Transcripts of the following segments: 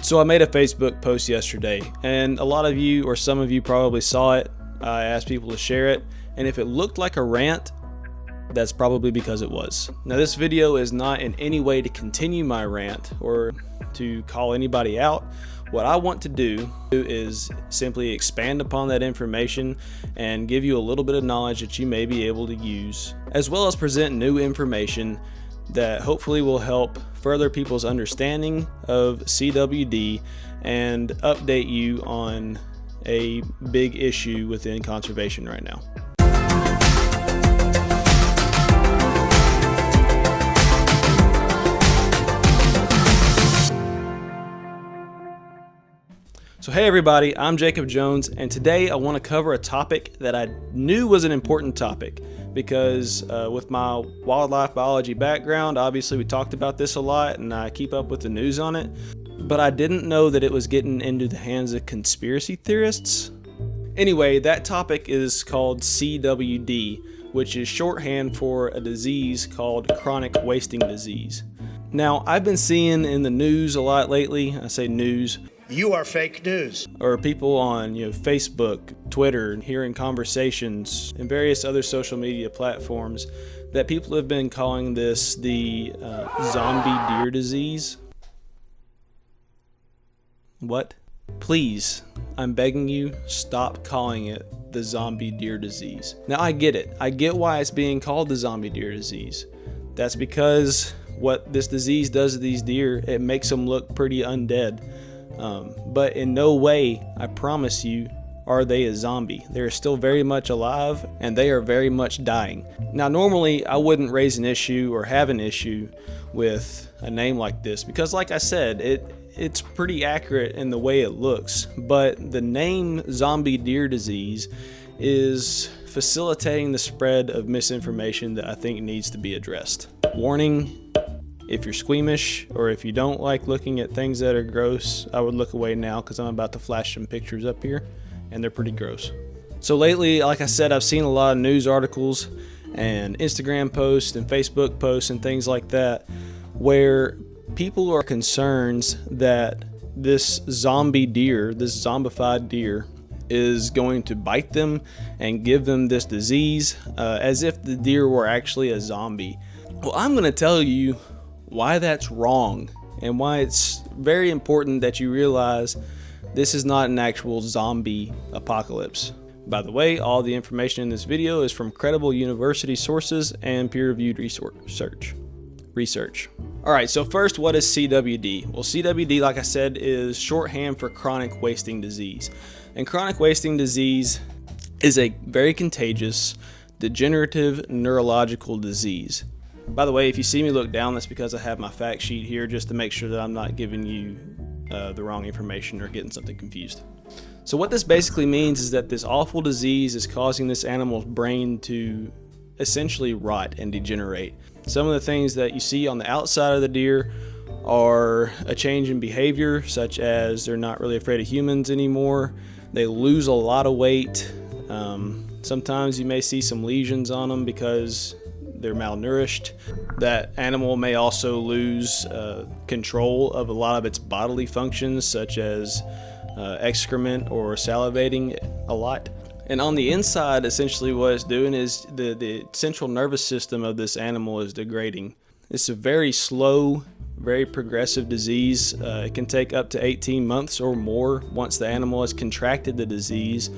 So I made a Facebook post yesterday, and a lot of you, or some of you, probably saw it. I asked people to share it, and if it looked like a rant, that's probably because it was. Now, this video is not in any way to continue my rant or to call anybody out. What I want to do is simply expand upon that information and give you a little bit of knowledge that you may be able to use, as well as present new information that hopefully will help further people's understanding of CWD and update you on a big issue within conservation right now. So hey everybody, I'm Jacob Jones, and today I want to cover a topic that I knew was an important topic because with my wildlife biology background, obviously we talked about this a lot and I keep up with the news on it, but I didn't know that it was getting into the hands of conspiracy theorists. Anyway, that topic is called CWD, which is shorthand for a disease called chronic wasting disease. Now, I've been seeing in the news a lot lately, I say news, you are fake news. Or people on Facebook, Twitter, hearing conversations and various other social media platforms that people have been calling this the zombie deer disease. What? Please, I'm begging you, stop calling it the zombie deer disease. Now I get it. I get why it's being called the zombie deer disease. That's because what this disease does to these deer, it makes them look pretty undead. But in no way, I promise you, are they a zombie. They're still very much alive and they are very much dying. Now normally I wouldn't raise an issue or have an issue with a name like this because like I said, it's pretty accurate in the way it looks, but the name zombie deer disease is facilitating the spread of misinformation that I think needs to be addressed. Warning. If you're squeamish or if you don't like looking at things that are gross, I would look away now because I'm about to flash some pictures up here and they're pretty gross. So lately, like I said, I've seen a lot of news articles and Instagram posts and Facebook posts and things like that where people are concerned that this zombie deer, this zombified deer, is going to bite them and give them this disease as if the deer were actually a zombie. Well, I'm going to tell you why that's wrong and why it's very important that you realize this is not an actual zombie apocalypse. By the way, all the information in this video is from credible university sources and peer-reviewed research. Alright, so first, what is CWD? Well, CWD, like I said, is shorthand for chronic wasting disease. And chronic wasting disease is a very contagious, degenerative neurological disease. By the way, if you see me look down, that's because I have my fact sheet here just to make sure that I'm not giving you the wrong information or getting something confused. So what this basically means is that this awful disease is causing this animal's brain to essentially rot and degenerate. Some of the things that you see on the outside of the deer are a change in behavior, such as they're not really afraid of humans anymore. They lose a lot of weight. Sometimes you may see some lesions on them because they're malnourished. That animal may also lose control of a lot of its bodily functions, such as excrement or salivating a lot. And on the inside, essentially what it's doing is the central nervous system of this animal is degrading. It's a very slow, very progressive disease. It can take up to 18 months or more once the animal has contracted the disease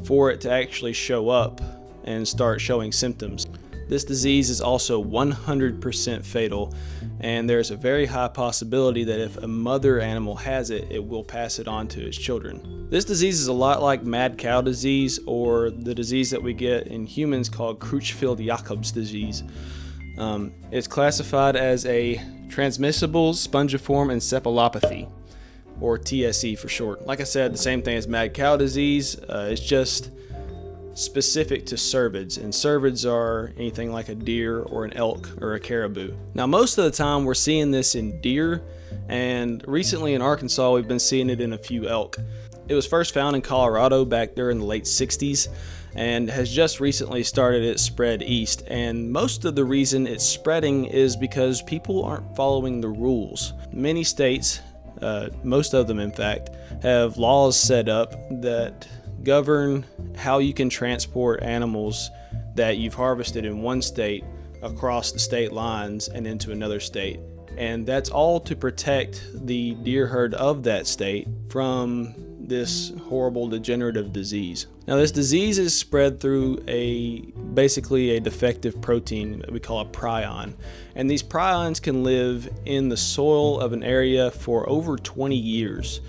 for it to actually show up and start showing symptoms. This disease is also 100% fatal, and there's a very high possibility that if a mother animal has it, it will pass it on to its children. This disease is a lot like mad cow disease, or the disease that we get in humans called Creutzfeldt-Jakob's disease. It's classified as a transmissible spongiform encephalopathy, or TSE for short. Like I said, the same thing as mad cow disease. It's just specific to cervids, and cervids are anything like a deer or an elk or a caribou. Now most of the time we're seeing this in deer, and recently in Arkansas we've been seeing it in a few elk. It was first found in Colorado back there in the late 60s and has just recently started its spread east, and most of the reason it's spreading is because people aren't following the rules. Many states most of them in fact, have laws set up that govern how you can transport animals that you've harvested in one state across the state lines and into another state. And that's all to protect the deer herd of that state from this horrible degenerative disease. Now, this disease is spread through basically a defective protein that we call a prion. And these prions can live in the soil of an area for over 20 years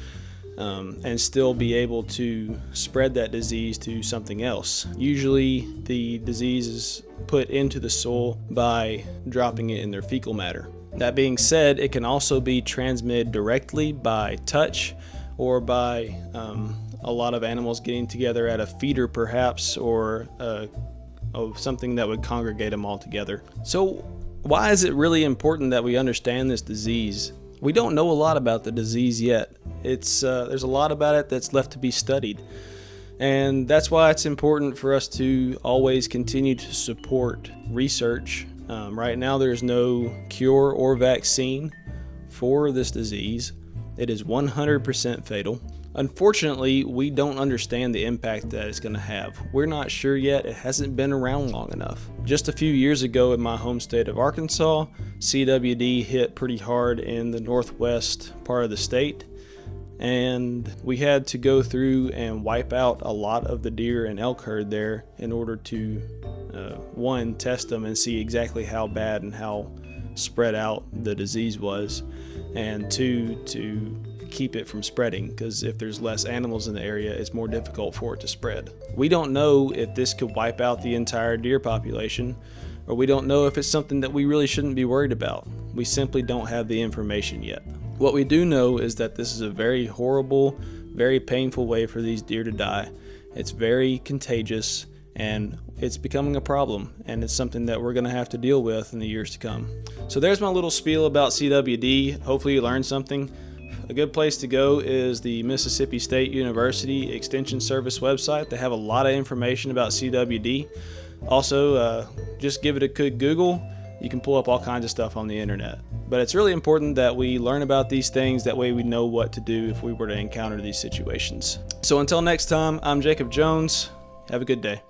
and still be able to spread that disease to something else. Usually the disease is put into the soil by dropping it in their fecal matter. That being said, it can also be transmitted directly by touch or by a lot of animals getting together at a feeder perhaps, or something that would congregate them all together. So why is it really important that we understand this disease? We don't know a lot about the disease yet. There's a lot about it that's left to be studied. And that's why it's important for us to always continue to support research. Right now there's no cure or vaccine for this disease. It is 100% fatal. Unfortunately, we don't understand the impact that it's going to have. We're not sure yet. It hasn't been around long enough. Just a few years ago in my home state of Arkansas, CWD hit pretty hard in the northwest part of the state. And we had to go through and wipe out a lot of the deer and elk herd there in order to, one, test them and see exactly how bad and how spread out the disease was, and two, to keep it from spreading, because if there's less animals in the area, it's more difficult for it to spread. We don't know if this could wipe out the entire deer population, or we don't know if it's something that we really shouldn't be worried about. We simply don't have the information yet. What we do know is that this is a very horrible, very painful way for these deer to die. It's very contagious, and it's becoming a problem, and it's something that we're going to have to deal with in the years to come. So there's my little spiel about CWD. Hopefully you learned something. A good place to go is the Mississippi State University Extension Service website. They have a lot of information about CWD. Also, just give it a quick Google. You can pull up all kinds of stuff on the internet. But it's really important that we learn about these things. That way we know what to do if we were to encounter these situations. So until next time, I'm Jacob Jones. Have a good day.